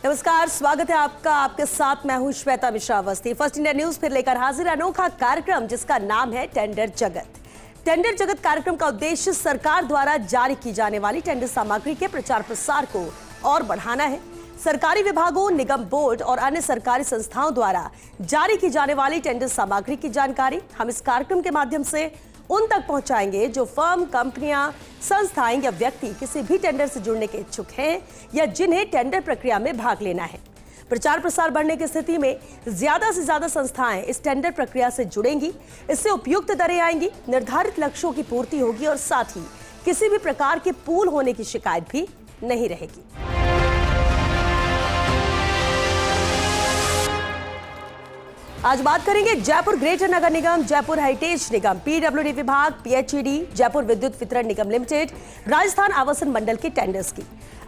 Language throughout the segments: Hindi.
नमस्कार, स्वागत है आपका। आपके साथ मैं हूं Shweta Mishra Awasthi. First India news फिर लेकर हाजिर अनोखा कार्यक्रम जिसका नाम है टेंडर जगत। टेंडर जगत कार्यक्रम का उद्देश्य सरकार द्वारा जारी की जाने वाली टेंडर सामग्री के प्रचार प्रसार को और बढ़ाना है। सरकारी विभागों, निगम बोर्ड और अन्य सरकारी संस्थाओं द्वारा जारी की जाने वाली टेंडर सामग्री की जानकारी हम इस कार्यक्रम के माध्यम से उन तक पहुंचाएंगे जो फर्म, कंपनियां, संस्थाएं या व्यक्ति किसी भी टेंडर से जुड़ने के इच्छुक हैं या जिन्हें टेंडर प्रक्रिया में भाग लेना है। प्रचार प्रसार बढ़ने की स्थिति में ज्यादा से ज्यादा संस्थाएं इस टेंडर प्रक्रिया से जुड़ेंगी। इससे उपयुक्त दरें आएंगी, निर्धारित लक्ष्यों की पूर्ति होगी और साथ ही किसी भी प्रकार के पूल होने की शिकायत भी नहीं रहेगी। आज बात करेंगे जयपुर ग्रेटर नगर निगम, जयपुर हेरिटेज निगम, पीडब्ल्यूडी विभाग, पीएचईडी, जयपुर विद्युत वितरण निगम लिमिटेड, राजस्थान आवासन मंडल के टेंडर्स की।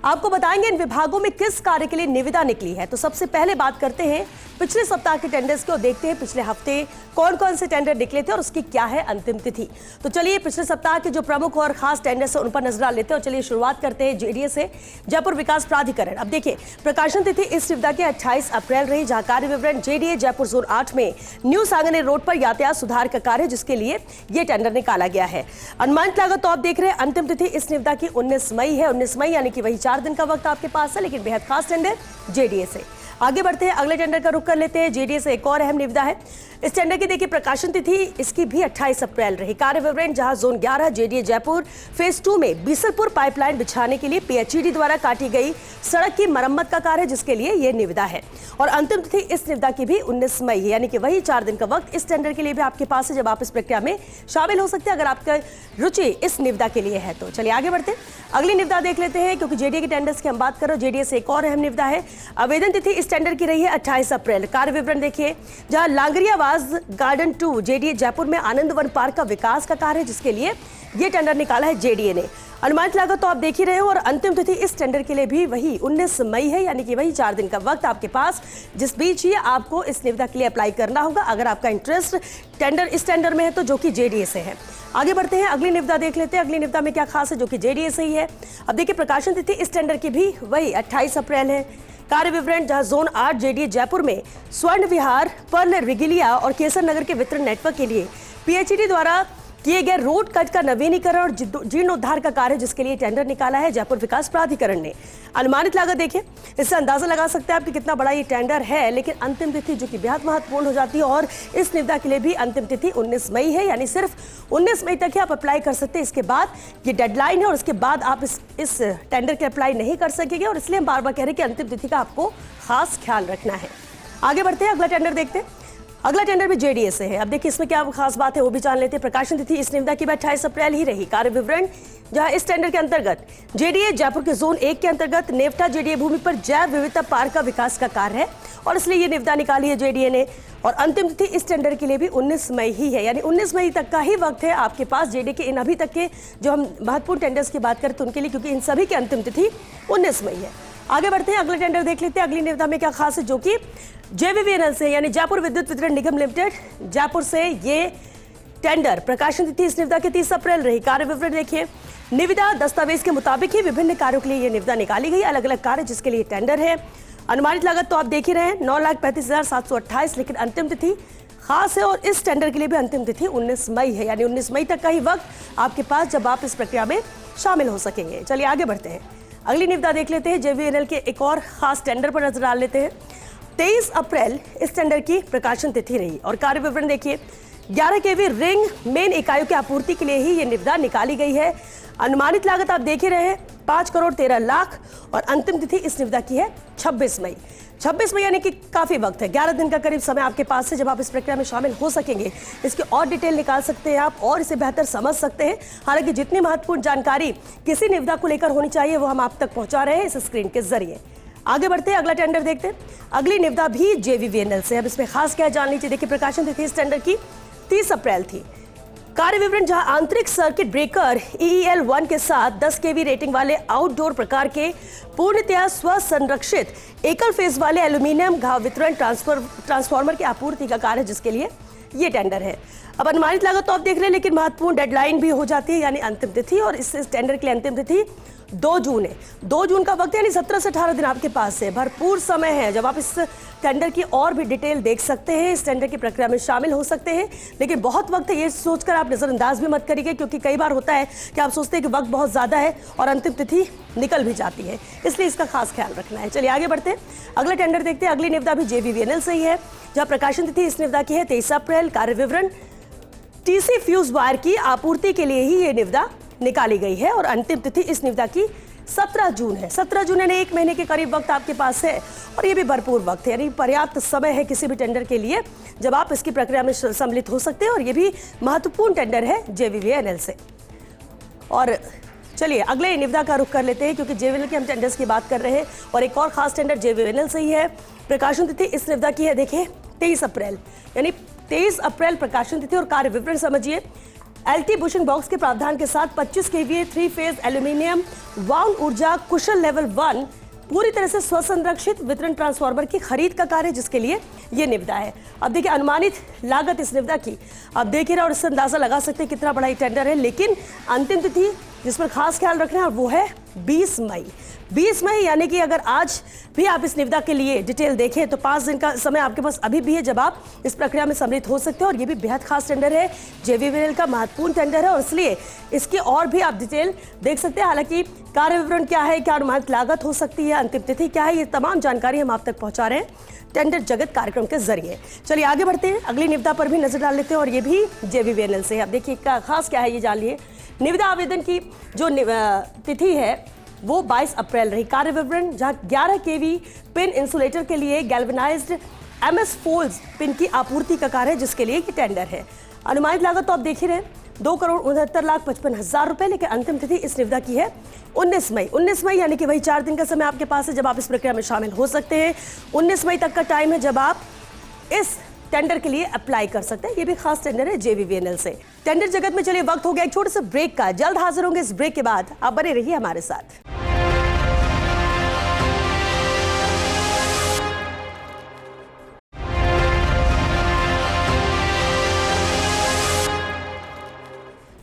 आपको बताएंगे इन विभागों में किस कार्य के लिए निविदा निकली है। तो सबसे पहले बात करते हैं पिछले सप्ताह के टेंडर्स की और देखते हैं पिछले हफ्ते कौन कौन से टेंडर निकले थे और उसकी क्या है अंतिम तिथि। तो चलिए पिछले सप्ताह के जो प्रमुख और खास टेंडर्स है उन पर नजर लेते हैं और चलिए शुरुआत करते हैं जेडीए से, जयपुर विकास प्राधिकरण। अब देखिए, प्रकाशन तिथि इस निविदा की 28 अप्रैल रही, जहां कार्य विवरण जेडीए जयपुर जोन 8 में न्यू सांगनेर रोड पर यातायात सुधार का कार्य जिसके लिए यह टेंडर निकाला गया है। अनुमानित लागत तो आप देख रहे हैं, अंतिम तिथि इस निविदा की 19 मई है। 19 मई यानी कि वही 4 दिन का वक्त आपके पास है, लेकिन बेहद खास टेंडर जेडीए से। आगे बढ़ते हैं, अगले टेंडर का रुख कर लेते हैं। जेडीए से एक और अहम निविदा है। इस टेंडर की देखिए प्रकाशन तिथि इसकी भी 28 अप्रैल रही। कार्य विवरण जहां जोन 11 जेडीए जयपुर फेज 2 में बीसलपुर पाइपलाइन बिछाने के लिए पीएचईडी द्वारा काटी गई सड़क की मरम्मत का कार्य जिसके लिए यह निविदा है। और अंतिम तिथि इस निविदा की भी 19 मई है, यानी कि वही 4 दिन का वक्त इस टेंडर के लिए भी आपके पास है, जब आप इस प्रक्रिया में शामिल हो सकते हैं अगर आपका रुचि इस निविदा के लिए है। तो चलिए आगे बढ़ते हैं, अगली निविदा देख लेते हैं। क्योंकि जेडीए के टेंडर्स की हम बात करो, जेडीए से एक और अहम निविदा है। आवेदन तिथि इस टेंडर की रही है 28 अप्रैल। कार्य विवरण देखिए, जहां लांगरियावास गार्डन 2 जेडीए जयपुर में आनंद वन पार्क का विकास का कार्य जिसके लिए यह टेंडर निकाला है जेडीए ने। अनुमानित लागत तो आप देख ही रहे हो और अंतिम तिथि इस टेंडर के लिए भी वही 19 मई है, यानी कि वही 4 दिन का वक्त आपके पास, जिस बीच ही आपको इस निविदा के लिए अप्लाई करना होगा अगर आपका इंटरेस्ट इस टेंडर में है तो, जो कि जेडीए से है। आगे बढ़ते हैं, अगली निविदा देख लेते हैं। अगली निविदा में क्या खास है जो कि जेडीए से ही है। अब देखिए, प्रकाशन तिथि इस टेंडर की भी वही 28 अप्रैल है। कार्य विवरण जहां जोन 8 जेडीए जयपुर में स्वर्ण विहार, पर्ल रिगिलिया और केसर नगर के वितरण नेटवर्क के लिए पीएचईडी द्वारा किए गए रोड कट का नवीनीकरण और जीर्णोद्धार का कार्य जिसके लिए टेंडर निकाला है जयपुर विकास प्राधिकरण ने। अनुमानित लागत देखिए, इससे अंदाजा लगा सकते हैं आप कि कितना बड़ा ये टेंडर है, लेकिन अंतिम तिथि जो कि बेहद महत्वपूर्ण हो जाती है और इस निविदा के लिए भी अंतिम तिथि 19 मई है, यानी सिर्फ 19 मई तक ही आप अप्लाई कर सकते हैं। इसके बाद ये डेडलाइन है और इसके बाद आप इस टेंडर के अप्लाई नहीं कर सकेंगे और इसलिए हम बार बार कह रहे हैं कि अंतिम तिथि का आपको खास ख्याल रखना है। आगे बढ़ते हैं, अगला टेंडर देखते हैं। अगला टेंडर भी जेडीए से है। अब देखिए इसमें क्या खास बात है वो भी जान लेते हैं। प्रकाशन तिथि इस निविदा की 28 अप्रैल ही रही। कार्य विवरण जहां इस टेंडर के अंतर्गत जेडीए जयपुर के जोन 1 के अंतर्गत नेवटा जेडीए भूमि पर जैव विविधता पार्क का विकास का कार्य है और इसलिए ये निविदा निकाली है जेडीए ने। और अंतिम तिथि इस टेंडर के लिए भी 19 मई ही है, यानी 19 मई तक का ही वक्त है आपके पास जेडीए के इन अभी तक के जो हम महत्वपूर्ण टेंडर्स की बात करें तो उनके लिए, क्योंकि इन सभी की अंतिम तिथि 19 मई है। आगे बढ़ते हैं, अगले टेंडर देख लेते हैं। अगली निविदा में क्या खास है जो कि जेवीवीएनएल से, यानी जयपुर विद्युत वितरण निगम लिमिटेड जयपुर से ये टेंडर। प्रकाशन तिथि इस निविदा की 30 अप्रैल रही। कार्य विवरण देखिए, निविदा दस्तावेज के मुताबिक ही विभिन्न कार्यों के लिए ये निविदा निकाली गई, अलग अलग कार्य जिसके लिए टेंडर है। अनुमानित लागत तो आप देख ही रहे हैं 9,35,728, लेकिन अंतिम तिथि खास है और इस टेंडर के लिए भी अंतिम तिथि 19 मई है, यानी 19 मई तक का ही वक्त आपके पास जब आप इस प्रक्रिया में शामिल हो सकेंगे। चलिए आगे बढ़ते हैं, अगली निविदा देख लेते हैं। जेवीएनएल के एक और खास टेंडर पर नजर डाल लेते हैं। 23 अप्रैल इस टेंडर की प्रकाशन तिथि रही और कार्य विवरण देखिए, 11 केवी रिंग मेन इकाइयों की आपूर्ति के लिए ही ये निविदा निकाली गई है। अनुमानित लागत आप देख ही रहे हैं 5 करोड़ 13 लाख और अंतिम तिथि इस निविदा की है 26 मई। 26 मई यानी कि काफी वक्त है, 11 दिन का करीब समय आपके पास है जब आप इस प्रक्रिया में शामिल हो सकेंगे। इसकी और डिटेल निकाल सकते हैं आप और इसे बेहतर समझ सकते हैं। हालांकि जितनी महत्वपूर्ण जानकारी किसी निविदा को लेकर होनी चाहिए वो हम आप तक पहुंचा रहे हैं इस स्क्रीन के जरिए। आगे बढ़ते हैं, अगला टेंडर देखते हैं। अगली निविदा भी जेवीवीएनएल से। अब इसमें खास क्या जान लीजिए। देखिए, प्रकाशन तिथि इस टेंडर की 30 अप्रैल थी। कार्य विवरण जहां आंतरिक सर्किट ब्रेकर EEL 1 के साथ 10 केवी रेटिंग वाले आउटडोर प्रकार के पूर्णतया स्वसंरक्षित एकल फेज वाले एल्यूमिनियम घाव वितरण ट्रांसफार्मर की आपूर्ति का कार्य जिसके लिए ये टेंडर है। अब अनुमानित लागत तो आप देख रहे हैं, लेकिन महत्वपूर्ण डेडलाइन भी हो जाती है, यानी अंतिम तिथि, और इस टेंडर के लिए अंतिम तिथि 2 जून है। 2 जून का वक्त है, यानी 17 से 18 दिन आपके पास है, भरपूर समय है जब आप इस टेंडर की और भी डिटेल देख सकते हैं, इस टेंडर की प्रक्रिया में शामिल हो सकते हैं। लेकिन बहुत वक्त है, ये सोचकर आप नजरअंदाज भी मत करिए, क्योंकि कई बार होता है कि आप सोचते हैं कि वक्त बहुत ज़्यादा है और अंतिम तिथि निकल भी जाती है, इसलिए इसका खास ख्याल रखना है। चलिए आगे बढ़ते हैं, अगला टेंडर देखते हैं। अगली निविदा भी JVVNL से ही है, जहाँ प्रकाशन तिथि इस निविदा की है 23 अप्रैल। कार्य विवरण TC फ्यूज वायर की आपूर्ति के लिए ही ये निविदा निकाली गई है और अंतिम तिथि इस निविदा की 17 जून है। 17 जून यानी 1 महीने के करीब वक्त आपके पास है, और ये भी भरपूर वक्त है, यानी पर्याप्त समय है किसी भी टेंडर के लिए जब आप इसकी प्रक्रिया में सम्मिलित हो सकते हैं, और ये भी महत्वपूर्ण टेंडर है JVVNL से। और चलिए अगले निविदा का रुख कर लेते हैं, क्योंकि JVVNL के हम टेंडर्स की बात कर रहे हैं, और एक और खास टेंडर JVVNL से ही है। प्रकाशन तिथि इस निविदा की है, देखिए 23 अप्रैल, यानी 23 अप्रैल प्रकाशन तिथि। और कार्य विवरण समझिए, LT बुशिंग बॉक्स के प्रावधान के साथ 25 kVA 3 फेज एल्यूमिनियम वाउंड ऊर्जा कुशल लेवल 1 पूरी तरह से स्वसंरक्षित वितरण ट्रांसफार्मर की खरीद का कार्य, जिसके लिए ये निविदा है। अब देखिए अनुमानित लागत इस निविदा की आप देख ही रहे और इससे अंदाजा लगा सकते हैं कितना बड़ा ये टेंडर है, लेकिन अंतिम तिथि जिस पर खास ख्याल रखना है वो है 20 मई। 20 मई यानी कि अगर आज भी आप इस निविदा के लिए डिटेल देखें तो 5 दिन का समय आपके पास अभी भी है जब आप इस प्रक्रिया में सम्मिलित हो सकते हैं, और ये भी बेहद खास टेंडर है, JVVNL का महत्वपूर्ण टेंडर है, और इसलिए इसकी और भी आप डिटेल देख सकते हैं। हालांकि कार्य विवरण क्या है, क्या अनुमानित लागत हो सकती है, अंतिम तिथि क्या है, ये तमाम जानकारी हम आप तक पहुंचा रहे हैं टेंडर जगत कार्यक्रम के जरिए। चलिए आगे बढ़ते हैं, अगली निविदा पर भी नजर डाल लेते हैं, और ये भी JVVNL से है। अब देखिए खास क्या है ये जान लिए। निविदा आवेदन की जो तिथि है वो 22 अप्रैल रही। कार्य विवरण, जहां 11 kV पिन इंसुलेटर के लिए गैल्वेनाइज्ड MS फोल्स पिन की आपूर्ति का कार्य है, जिसके लिए ये टेंडर है। अनुमानित लागत तो आप देख ही रहे, 2,69,55,000 रुपए, लेकिन अंतिम तिथि इस निविदा की है 19 मई। 19 मई यानी कि वही 4 दिन का समय आपके पास है जब आप इस प्रक्रिया में शामिल हो सकते हैं। 19 मई तक का टाइम है जब आप इस टेंडर के लिए अप्लाई कर सकते हैं। ये भी खास टेंडर है JVVNL से। टेंडर जगत में चलिए वक्त हो गया एक छोटे से ब्रेक का, जल्द हाजिर होंगे इस ब्रेक के बाद, आप बने रहिए हमारे साथ।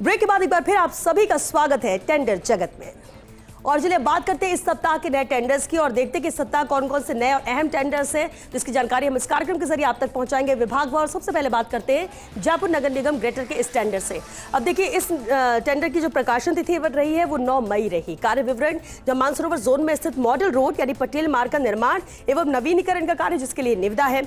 ब्रेक के बाद एक बार फिर आप सभी का स्वागत है टेंडर जगत में, और चलिए बात करते हैं इस सप्ताह के नए टेंडर्स की, और देखते हैं कि इस सप्ताह कौन कौन से नए और अहम टेंडर्स हैं, जिसकी जानकारी हम इस कार्यक्रम के जरिए आप तक पहुंचाएंगे विभागवार। सबसे पहले बात करते हैं जयपुर नगर निगम ग्रेटर के इस टेंडर से। अब देखिए इस टेंडर की जो प्रकाशन तिथि रही है वो 9 मई रही। कार्य विवरण, जब मानसरोवर जोन में स्थित मॉडल रोड यानी पटेल मार्ग का निर्माण एवं नवीनीकरण का कार्य, जिसके लिए निविदा है।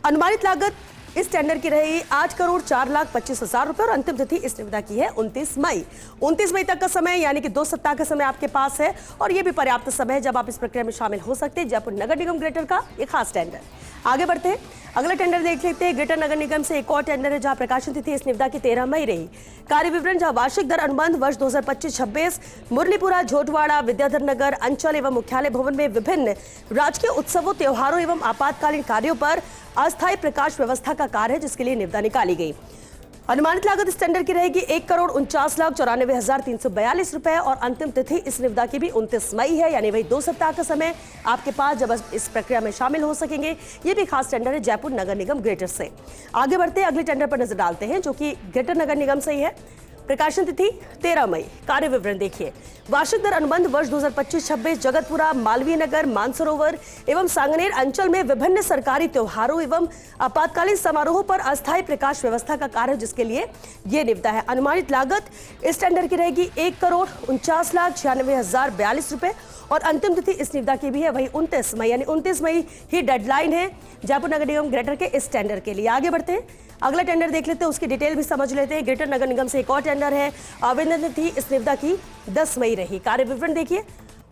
अनुमानित लागत इस टेंडर की रही 8,04,25,000 रुपए, और अंतिम तिथि इस निविदा की है 29 मई। 29 मई तक का समय यानी कि 2 सप्ताह का समय आपके पास है, और यह भी पर्याप्त समय है जब आप इस प्रक्रिया में शामिल हो सकते हैं। जयपुर नगर निगम ग्रेटर का ये खास टेंडर। आगे बढ़ते हैं, अगला टेंडर देख लेते हैं। ग्रेटर नगर निगम से एक और टेंडर है, जहां प्रकाशन तिथि इस निविदा की 13 मई रही। कार्य विवरण, जहां वार्षिक दर अनुबंध वर्ष 2025-26 मुरलीपुरा, झोटवाड़ा, विद्याधर नगर अंचल एवं मुख्यालय भवन में विभिन्न राजकीय उत्सवों, त्योहारों एवं आपातकालीन कार्यों पर अस्थायी प्रकाश व्यवस्था का कार्य है, जिसके लिए निविदा निकाली गई। अनुमानित लागत इस टेंडर की रहेगी 1,49,94,342 रुपए, और अंतिम तिथि इस निविदा की भी 29 मई है, यानी वही 2 सप्ताह का समय आपके पास जब इस प्रक्रिया में शामिल हो सकेंगे। ये भी खास टेंडर है जयपुर नगर निगम ग्रेटर से। आगे बढ़ते हैं, अगले टेंडर पर नजर डालते हैं, जो कि ग्रेटर नगर निगम से ही है। प्रकाशन तिथि 13 मई। कार्य विवरण देखिए, वार्षिक दर अनुबंध वर्ष 2025-26 जगतपुरा, मालवीय नगर, मानसरोवर एवं सांगनेर अंचल में विभिन्न सरकारी त्योहारों एवं आपातकालीन समारोहों पर अस्थायी प्रकाश व्यवस्था का कार्य, जिसके लिए ये निविदा है। अनुमानित लागत इस टेंडर की रहेगी 1,49,96,042 रुपए, और अंतिम तिथि इस निविदा की भी है वही 29 मई, यानी 29 मई ही डेडलाइन है जयपुर नगर निगम ग्रेटर के इस टेंडर के लिए। आगे बढ़ते हैं, अगला टेंडर देख लेते हैं, उसकी डिटेल भी समझ लेते हैं। ग्रेटर नगर निगम से एक और टेंडर है। आवेदन तिथि इस निविदा की 10 मई रही। कार्य विवरण देखिए,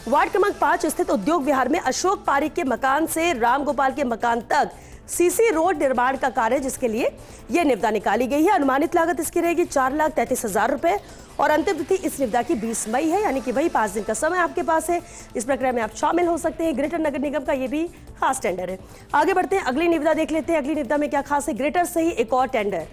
वार्ड क्रमांक 5 स्थित उद्योग विहार में अशोक पारिक के मकान से राम गोपाल के मकान तक CC रोड निर्माण का कार्य, जिसके लिए यह निविदा निकाली गई है। अनुमानित लागत इसकी रहेगी 4,33,000 रुपए, और अंतिम तिथि इस निविदा की 20 मई है, यानी कि वही 5 दिन का समय आपके पास है। इस प्रक्रिया में आप शामिल हो सकते हैं। ग्रेटर नगर निगम का ये भी खास टेंडर है। आगे बढ़ते हैं, अगली निविदा देख लेते हैं। अगली निविदा में क्या खास है, ग्रेटर से ही एक और टेंडर।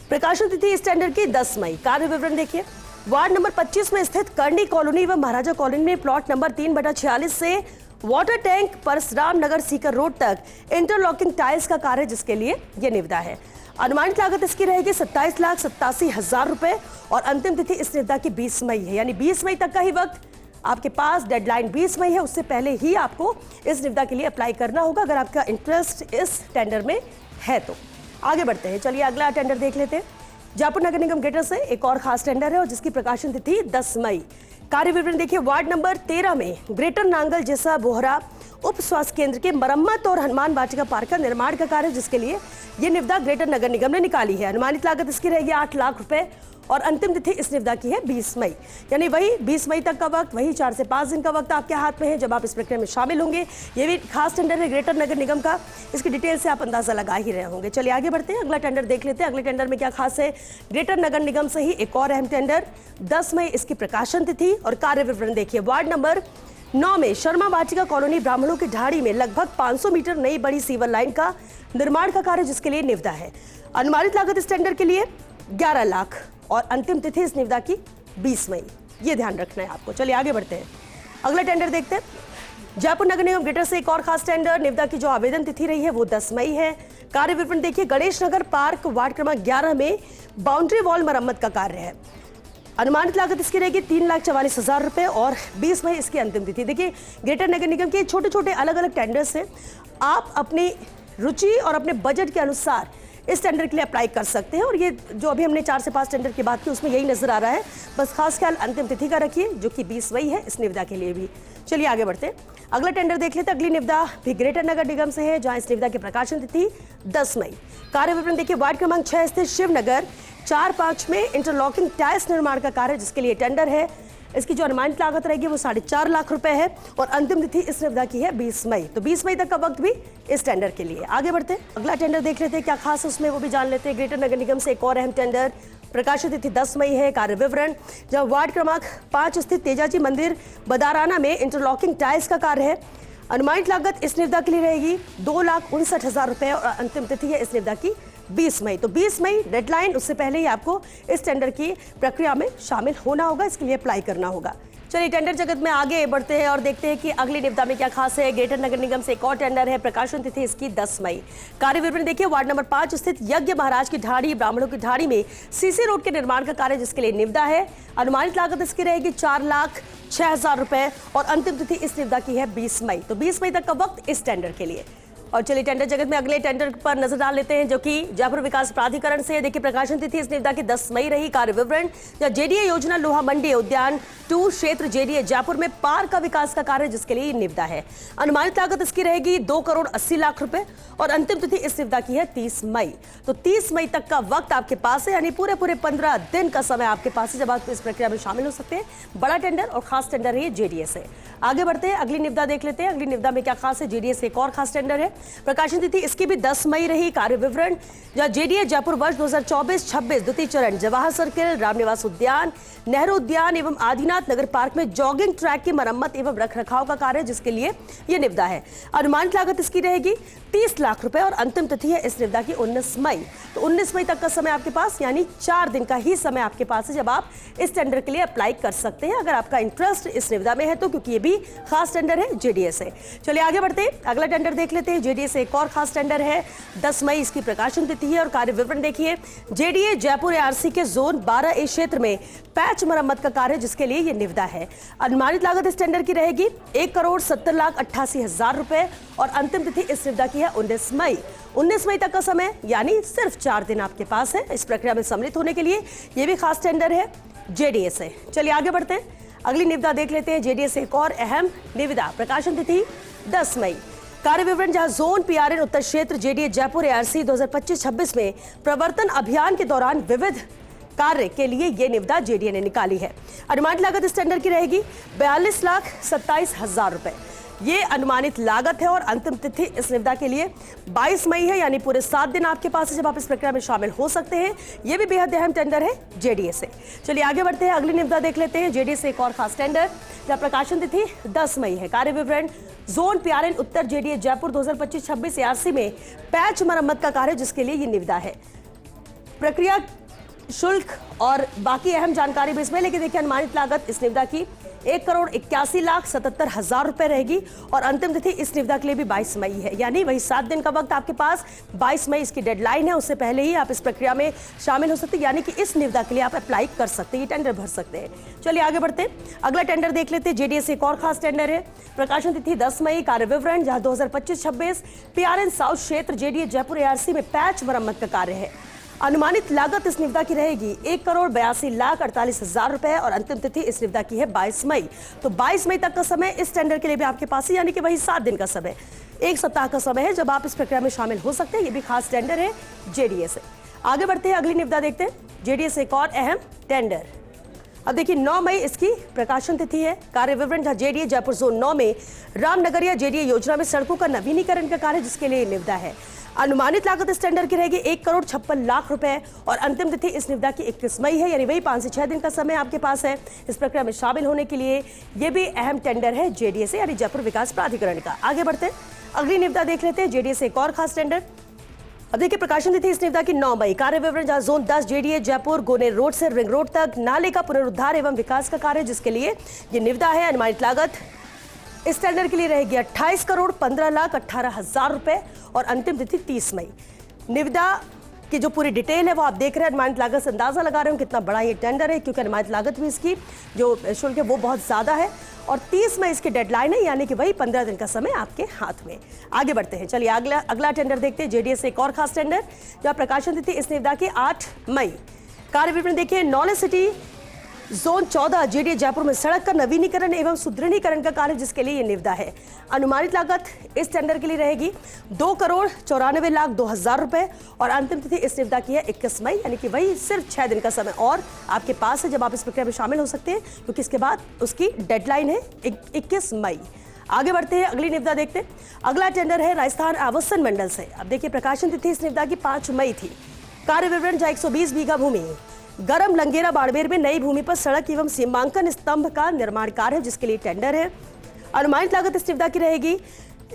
प्रकाशन तिथि इस टेंडर की 10 मई। कार्य विवरण देखिए, वार्ड नंबर 25 में स्थित करनी कॉलोनी व महाराजा कॉलोनी में प्लॉट नंबर 3/46 से वाटर टैंक परशुराम नगर सीकर रोड तक इंटरलॉकिंग टाइल्स का कार्य, जिसके लिए यह निविदा है। अनुमानित लागत इसकी रहेगी 27,87,000 रुपए और अंतिम तिथि इस निविदा की 20 मई है, यानी 20 मई तक का ही वक्त आपके पास। डेडलाइन 20 मई है, उससे पहले ही आपको इस निविदा के लिए अप्लाई करना होगा अगर आपका इंटरेस्ट इस टेंडर में है तो। आगे बढ़ते हैं, चलिए अगला टेंडर देख लेते हैं। जयपुर नगर निगम ग्रेटर से एक और खास टेंडर है और जिसकी प्रकाशन तिथि 10 मई। कार्य विवरण देखिए, वार्ड नंबर 13 में ग्रेटर नांगल जैसा बोहरा उप स्वास्थ्य केंद्र के मरम्मत और हनुमान वाटिका पार्क का निर्माण का कार्य, जिसके लिए ये निविदा ग्रेटर नगर निगम ने निकाली है। अनुमानित लागत इसकी रहेगी 8 लाख रुपए और अंतिम तिथि इस निविदा की है 20 मई, यानी वही 20 मई तक का वक्त, वही 4 से 5 दिन का वक्त आपके हाथ में है जब आप इस प्रक्रिया में शामिल होंगे। ये भी खास टेंडर है ग्रेटर नगर निगम का, इसकी डिटेल से आप अंदाजा लगा ही रहे होंगे। चलिए आगे बढ़ते हैं, अगला टेंडर देख लेते हैं। अगले टेंडर में क्या खास है। ग्रेटर नगर निगम से ही एक और अहम टेंडर, 10 मई इसकी प्रकाशन तिथि और कार्य विवरण देखिए। वार्ड नंबर 9 में शर्मा वाटिका कॉलोनी ब्राह्मणों की ढाड़ी में लगभग 500 मीटर नई बड़ी सीवर लाइन का निर्माण का कार्य, जिसके लिए निविदा है। अनुमानित लागत इस टेंडर के लिए 11 लाख और अंतिम तिथि इस निविदा की 20 मई, ये ध्यान रखना है आपको। चलिए आगे बढ़ते हैं, अगला टेंडर देखते हैं। जयपुर नगर निगम ग्रेटर से एक और खास टेंडर, निविदा की जो आवेदन तिथि रही है वो 10 मई है। कार्य विवरण देखिए, गणेश नगर पार्क वार्ड क्रमांक 11 में बाउंड्री वॉल मरम्मत का कार्य है। अनुमानित लागत इसकी रहेगी 3,44,000 रुपए और 20 मई इसकी अंतिम तिथि। देखिए, ग्रेटर नगर निगम के छोटे छोटे अलग अलग टेंडर्स हैं, आप अपनी रुचि और अपने बजट के अनुसार इस टेंडर के लिए अप्लाई कर सकते हैं और ये जो अभी हमने 4 से 5 टेंडर की बात की उसमें यही नजर आ रहा है। बस खास ख्याल अंतिम तिथि का रखिए जो कि 20 मई है इस निविदा के लिए भी। चलिए आगे बढ़ते हैं, अगला टेंडर देख लेते हैं। अगली निविदा भी ग्रेटर नगर निगम से है जहां इस निविदा की प्रकाशन तिथि 10 मई। कार्य विवरण देखिए, वार्ड क्रमांक 6 स्थित शिवनगर 4-5 में इंटरलॉकिंग टाइल्स निर्माण का कार्य, जिसके लिए टेंडर है। इसकी जो अनुमानित लागत रहेगी वो 4.5 लाख रुपए है और अंतिम तिथि इस निविदा की है 20 मई। तो 20 मई तक का वक्त भी इस टेंडर के लिए। आगे बढ़ते हैं, अगला टेंडर देख लेते हैं क्या खास है उसमें, वो भी जान लेते हैं। ग्रेटर नगर निगम से एक और अहम टेंडर, प्रकाशन तिथि 10 मई है। कार्य विवरण, जब वार्ड क्रमांक 5 स्थित तेजाजी मंदिर बदाराना में इंटरलॉकिंग टाइल्स का कार्य है। अनुमानित लागत इस निविदा के लिए रहेगी 2,59,000 रुपए और अंतिम तिथि है इस निविदा की 20 मई। तो 20 मई डेडलाइन, उससे पहले ही आपको इस टेंडर की प्रक्रिया में शामिल होना होगा, इसके लिए अप्लाई करना होगा। चलिए टेंडर जगत में आगे बढ़ते हैं और देखते हैं कि अगली निविदा में क्या खास है। ग्रेटर नगर निगम से एक और टेंडर है, प्रकाशन तिथि इसकी 10 मई। कार्य विवरण देखिए, वार्ड नंबर 5 स्थित यज्ञ महाराज की ढाड़ी ब्राह्मणों की ढाड़ी में सीसी रोड के निर्माण का कार्य, जिसके लिए निविदा है। अनुमानित लागत इसकी रहेगी 4,06,000 रुपए और अंतिम तिथि इस निविदा की है 20 मई। तो 20 मई तक का वक्त इस टेंडर के लिए। और चलिए टेंडर जगत में अगले टेंडर पर नजर डाल लेते हैं जो कि जयपुर विकास प्राधिकरण से। देखिए, प्रकाशन तिथि इस निविदा की 10 मई रही। कार्य विवरण, जेडीए योजना लोहा मंडी उद्यान 2 क्षेत्र जेडीए जयपुर में पार्क का विकास का कार्य, जिसके लिए निविदा है। अनुमानित लागत इसकी रहेगी 2,80,00,000 रुपए और अंतिम तिथि इस निविदा की है 30 मई। तो 30 मई तक का वक्त आपके पास है, यानी पूरे 15 दिन का समय आपके पास है जब आप इस प्रक्रिया में शामिल हो सकते हैं। बड़ा टेंडर और खास टेंडर है ये जेडीए से। आगे बढ़ते हैं, अगली निविदा देख लेते हैं। अगली निविदा में क्या खास है। जेडीए से एक और खास टेंडर है, प्रकाशन तिथि इसकी भी 10 मई रही। कार्य विवरण, जेडीए जयपुर वर्ष 2024-26 द्वितीय चरण जवाहर सर्किल, रामनिवास उद्यान, नेहरू उद्यान एवं आदिनाथ नगर पार्क में जॉगिंग ट्रैक की मरम्मत एवं रखरखाव का कार्य, जिसके लिए यह निविदा है। अनुमानित लागत इसकी रहेगी 30 लाख रुपए और अंतिम तिथि है इस निविदा की 19 मई। तो 19 मई तक का समय आपके पास, यानी 4 दिन का ही समय आपके पास है जब आप इस टेंडर के लिए अप्लाई कर सकते हैं अगर आपका इंटरेस्ट इस निविदा में है तो, क्योंकि ये भी खास टेंडर है जेडीए से। चलिए आगे बढ़ते हैं, अगला टेंडर देख लेते हैं। जेडीए से एक और खास टेंडर है, 10 मई इसकी प्रकाशन तिथि है और कार्य विवरण देखिए, जेडीए जयपुर एआरसी के जोन 12A क्षेत्र में पैच मरम्मत का कार्य, जिसके लिए यह निविदा है। अनुमानित लागत इस टेंडर की रहेगी 1,70,88,000 रुपए और अंतिम तिथि इस निविदा की है 19 मई। 19 मई तक का समय, यानी सिर्फ 4 दिन आपके पास है इस प्रक्रिया में सम्मिलित होने के लिए। यह भी खास टेंडर है जेडीए से। चलिए आगे बढ़ते हैं, अगली निविदा देख लेते हैं। जेडीए से एक और अहम निविदा, प्रकाशन तिथि 10 मई। कार्य विवरण, जहां जोन पीआरएन उत्तर क्षेत्र जेडीए जयपुर एआरसी 2025-26 में प्रवर्तन अभियान के दौरान विविध कार्य के लिए यह निविदा जेडीए ने निकाली है। अनुमानित लागत इस टेंडर की रहेगी 42,27,000 रुपए। ये अनुमानित लागत है और अंतिम तिथि इस निविदा के लिए 22 मई है, यानी पूरे 7 दिन आपके पास है जब आप इस प्रक्रिया में शामिल हो सकते हैं। यह भी बेहद अहम टेंडर है जेडीए से। चलिए आगे बढ़ते हैं, अगली निविदा देख लेते हैं। जेडीए से एक और खास टेंडर, जहां प्रकाशन तिथि 10 मई है। कार्य विवरण, जोन पीआरएन उत्तर जेडीए जयपुर 2025-26 एआरसी में पैच मरम्मत का कार्य, जिसके लिए यह निविदा है। प्रक्रिया शुल्क और बाकी अहम जानकारी भी इसमें, लेकिन देखिए अनुमानित लागत इस निविदा की 1,81,77,000 रुपए रहेगी और अंतिम तिथि इस निविदा के लिए भी 22 मई है, यानी वही 7 दिन का वक्त आपके पास। 22 मई इसकी डेडलाइन है, उससे पहले ही आप इस प्रक्रिया में शामिल हो सकते हैं, यानी कि इस निविदा के लिए आप अप्लाई कर सकते हैं, ये टेंडर भर सकते हैं। चलिए आगे बढ़ते हैं, अगला टेंडर देख लेते हैं। जेडीए से एक और खास टेंडर है, प्रकाशन तिथि 10 मई, कार्य विवरण जहां 2025-26 पीआरएन साउथ क्षेत्र जेडीए जयपुर एआरसी में पैच मरम्मत का कार्य है। अनुमानित लागत इस निविदा की रहेगी 1,82,48,000 रुपए और अंतिम तिथि इस निविदा की है 22 मई। तो 22 मई तक का समय इस टेंडर के लिए भी आपके पास है, यानी कि वही 7 दिन का समय, एक सप्ताह का समय है जब आप इस प्रक्रिया में शामिल हो सकते हैं। ये भी खास टेंडर है जेडीए से। आगे बढ़ते हैं, अगली निविदा देखते हैं, जेडीए से एक और अहम टेंडर। अब देखिए 9 मई इसकी प्रकाशन तिथि है। कार्य विवरण जहां जेडीए जयपुर जोन 9 में रामनगरिया जेडीए योजना में सड़कों का नवीनीकरण का कार्य, जिसके लिए निविदा है। अनुमानित लागत इस टेंडर की रहेगी 1,56,00,000 रुपए और अंतिम तिथि इस निविदा की 21 मई है, यानी वही 5 से 6 दिन का समय आपके पास है इस प्रक्रिया में शामिल होने के लिए। यह भी अहम टेंडर है जेडीए से, यानी जयपुर विकास प्राधिकरण का। आगे बढ़ते हैं, अगली निविदा देख लेते हैं, जेडीए से एक और खास टेंडर। अब देखिए प्रकाशन तिथि इस निविदा की 9 मई, कार्य विवरण जहां zone 10 JDA Jaipur Goner road से रिंग रोड तक नाले का पुनरुद्धार एवं विकास का कार्य, जिसके लिए ये निविदा है। अनुमानित लागत इस टेंडर के लिए रहेगी 28,15,18,000 रुपए और अंतिम तिथि 30 मई। निविदा की जो पूरी डिटेल है वो आप देख रहे हैं। अनुमानित लागत से अंदाजा लगा रहे हो कितना बड़ा ये टेंडर है, क्योंकि अनुमानित लागत भी इसकी जो शुल्क है वो बहुत ज्यादा है और 30 मई इसकी डेडलाइन है, यानी कि वही 15 दिन का समय आपके हाथ में। आगे बढ़ते हैं, चलिए अगला टेंडर देखते हैं, जेडीए से एक और खास टेंडर जहां प्रकाशन तिथि इस निविदा की 8 मई। कार्य विवरण देखिए, knowledge city zone 14 JDA Jaipur में सड़क का नवीनीकरण एवं सुदृढ़ीकरण का कार्य, जिसके लिए ये निविदा है। अनुमानित लागत इस टेंडर के लिए रहेगी 2,94,02,000 रुपए और अंतिम तिथि इस निविदा की है 21 मई, यानी कि वही सिर्फ 6 दिन का समय और आपके पास है जब आप इस प्रक्रिया में शामिल हो सकते हैं, क्योंकि इसके बाद उसकी डेडलाइन है 21 मई। आगे बढ़ते हैं, अगली निविदा देखते हैं। अगला टेंडर है राजस्थान आवासन मंडल से। अब देखिए प्रकाशन तिथि इस निविदा की 5 मई थी। कार्य विवरण जहां 120 बीघा भूमि गरम लंगेरा बाड़मेर में नई भूमि पर सड़क एवं सीमांकन स्तंभ का निर्माण कार्य है, जिसके लिए टेंडर है। अनुमानित लागत इस निविदा की रहेगी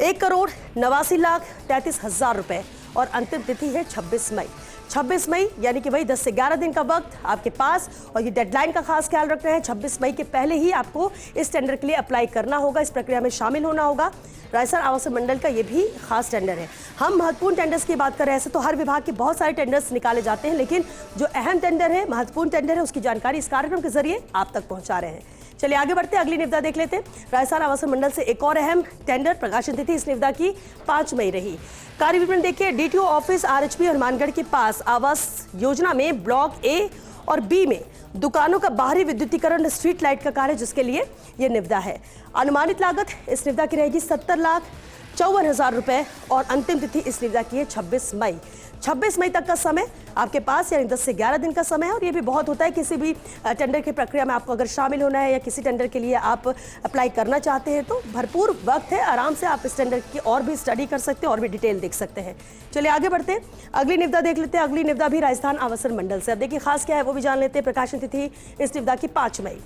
1,89,33,000 रुपए और अंतिम तिथि है 26 मई। 26 मई यानी कि वही 10 से 11 दिन का वक्त आपके पास और ये डेडलाइन का खास ख्याल रख रहे हैं। 26 मई के पहले ही आपको इस टेंडर के लिए अप्लाई करना होगा, इस प्रक्रिया में शामिल होना होगा। राजस्थान आवासन मंडल का ये भी खास टेंडर है। हम महत्वपूर्ण टेंडर्स की बात कर रहे हैं, ऐसे तो हर विभाग के बहुत सारे टेंडर्स निकाले जाते हैं, लेकिन जो अहम टेंडर है, महत्वपूर्ण टेंडर है, उसकी जानकारी इस कार्यक्रम के जरिए आप तक पहुंचा रहे हैं। चलिए आगे बढ़ते हैं, अगली निविदा देख लेते हैं। राजस्थान आवासन मंडल से एक और अहम टेंडर, प्रकाशन तिथि इस निविदा की 5 मई रही। कार्य विवरण देखिए, डीटीओ ऑफिस आरएचपी हनुमानगढ़ के पास आवास योजना में ब्लॉक ए और बी में दुकानों का बाहरी विद्युतीकरण स्ट्रीट लाइट का कार्य, जिसके लिए यह निविदा है। अनुमानित लागत इस निविदा की रहेगी 70,54,000 रुपए और अंतिम तिथि इस निविदा की है 26 मई। 26 मई तक का समय आपके पास, यानी 10 से 11 दिन का समय है। और ये भी बहुत होता है किसी भी टेंडर की प्रक्रिया में आपको अगर शामिल होना है या किसी टेंडर के लिए आप अप्लाई करना चाहते हैं तो भरपूर वक्त है, आराम से आप इस टेंडर की और भी स्टडी कर सकते हैं और भी डिटेल देख सकते हैं। चलिए आगे बढ़ते हैं, अगली निविदा देख लेते हैं। अगली निविदा भी राजस्थान आवासन मंडल से। अब देखिए खास क्या है वो भी जान लेते हैं। प्रकाशन तिथि इस निविदा की 5 मई।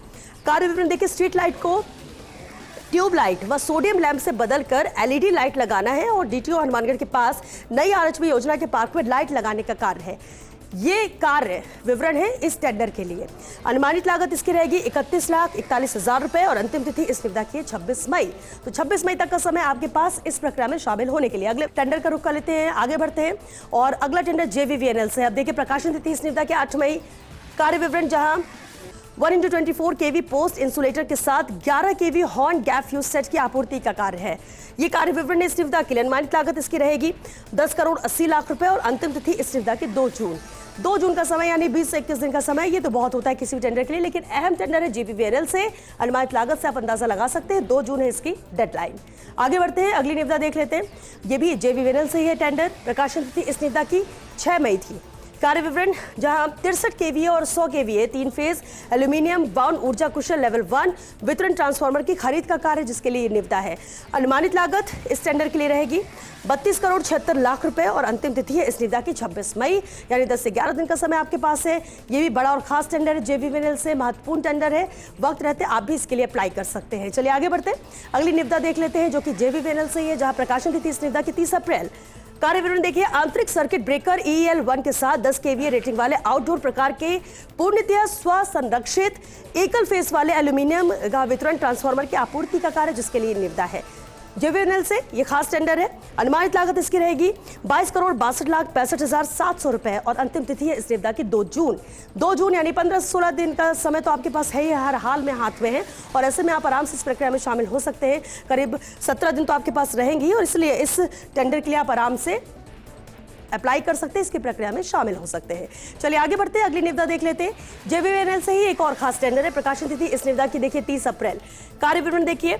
कार्य विवरण देखिए, स्ट्रीट लाइट को ट्यूब लाइट व सोडियम लैंप से बदलकर एलईडी लाइट लगाना है और डीटीओ हनुमानगढ़ के पास नई आरएचपी योजना के पार्क में लाइट लगाने का कार्य है। ये कार्य विवरण है इस टेंडर के लिए। अनुमानित लागत इसकी रहेगी 31,41,000 रुपए और अंतिम तिथि इस निविदा की है 26 मई। तो 26 मई तक का समय आपके पास इस प्रक्रिया में शामिल होने के लिए। अगले टेंडर का रुख कर लेते हैं, आगे बढ़ते हैं और अगला टेंडर जेवीवीएनएल से। अब देखिए प्रकाशन तिथि इस निविदा की 8 मई। कार्य विवरण जहां 1x24 kV पोस्ट इंसुलेटर के साथ 11 kV horn gap fuse set की आपूर्ति का कार्य है। ये कार्य विवरण इस निविदा के लिए। अनुमानित लागत इसकी रहेगी 10,80,00,000 रुपए और अंतिम तिथि इस निविदा की 2 जून का समय, यानी 20 से 21 दिन का समय। ये तो बहुत होता है किसी भी टेंडर के लिए, लेकिन अहम टेंडर है जेवीवीएनएल से। अनुमानित लागत से आप अंदाजा लगा सकते हैं, 2 जून है इसकी डेडलाइन। आगे बढ़ते हैं, अगली निविदा देख लेते हैं। ये भी जेवीवीएनएल से ही है टेंडर। प्रकाशन तिथि इस निविदा की 6 मई थी। कार्य विवरण जहां 63 kVA और 100 kVA 3 फेज एल्यूमिनियम बाउंड ऊर्जा कुशल लेवल 1 वितरण ट्रांसफार्मर की खरीद का कार्य, जिसके लिए निविदा है। अनुमानित लागत इस टेंडर के लिए रहेगी 32,76,00,000 रुपए और अंतिम तिथि है इस निविदा की 26 मई, यानी 10 से 11 दिन का समय आपके पास है। ये भी बड़ा और खास टेंडर है जेवीवीएनएल से, महत्वपूर्ण टेंडर है। वक्त रहते आप भी इसके लिए अप्लाई कर सकते हैं। चलिए आगे बढ़ते हैं, अगली निविदा देख लेते हैं जो कि जेवीवीएनएल से ही है, जहां प्रकाशन तिथि इस निविदा की 30 अप्रैल। कार्य विवरण देखिए। आंतरिक सर्किट ब्रेकर EEL1 के साथ 10 kVA रेटिंग वाले आउटडोर प्रकार के पूर्णतया स्वसंरक्षित एकल फेस वाले एल्यूमिनियम का वितरण ट्रांसफार्मर की आपूर्ति का कार्य, जिसके लिए निविदा है। JVNL से ये खास टेंडर है। अनुमानित लागत इसकी रहेगी 22,62,65,700 रुपए और अंतिम तिथि है इस निविदा की 2 जून यानी 15 से 16 दिन का समय तो आपके पास है ही, हर हाल में हाथ में है और ऐसे में आप आराम से इस प्रक्रिया में शामिल हो सकते हैं। करीब 17 दिन तो आपके पास रहेंगी और इसलिए इस टेंडर के लिए आप आराम से अप्लाई कर सकते हैं, इसकी प्रक्रिया में शामिल हो सकते हैं। चलिए आगे बढ़ते हैं, अगली निविदा देख लेते हैं। JVNL से ही एक और खास टेंडर है। प्रकाशन तिथि इस निविदा की देखिए 30 अप्रैल। कार्य विवरण देखिए।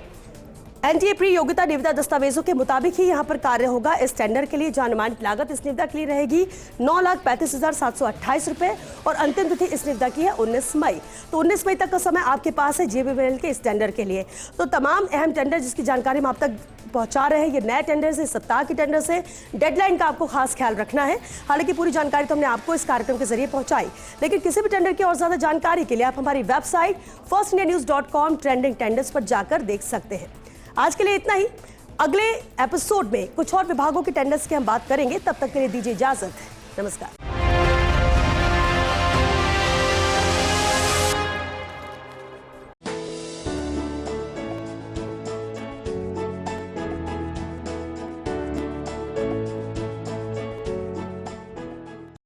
NDA प्री योग्यता निविदा दस्तावेजों के मुताबिक ही यहाँ पर कार्य होगा। इस टेंडर के लिए जो अनुमानित लागत इस निविदा के लिए रहेगी 9,35,728 रुपए और अंतिम तिथि इस निविदा की है 19 मई। तो 19 मई तक का समय आपके पास है JVNL के इस टेंडर के लिए। तो तमाम अहम टेंडर जिसकी जानकारी हम आप तक पहुंचा रहे हैं, ये नए टेंडर से, सप्ताह की टेंडर से, डेडलाइन का आपको खास ख्याल रखना है। हालांकि पूरी जानकारी तो हमने आपको इस कार्यक्रम के जरिए पहुंचाई, लेकिन किसी भी टेंडर की और ज्यादा जानकारी के लिए आप हमारी वेबसाइट firstindianews.com ट्रेंडिंग टेंडर्स पर जाकर देख सकते हैं। आज के लिए इतना ही। अगले एपिसोड में कुछ और विभागों के टेंडर्स की हम बात करेंगे। तब तक के लिए दीजिए इजाजत। नमस्कार।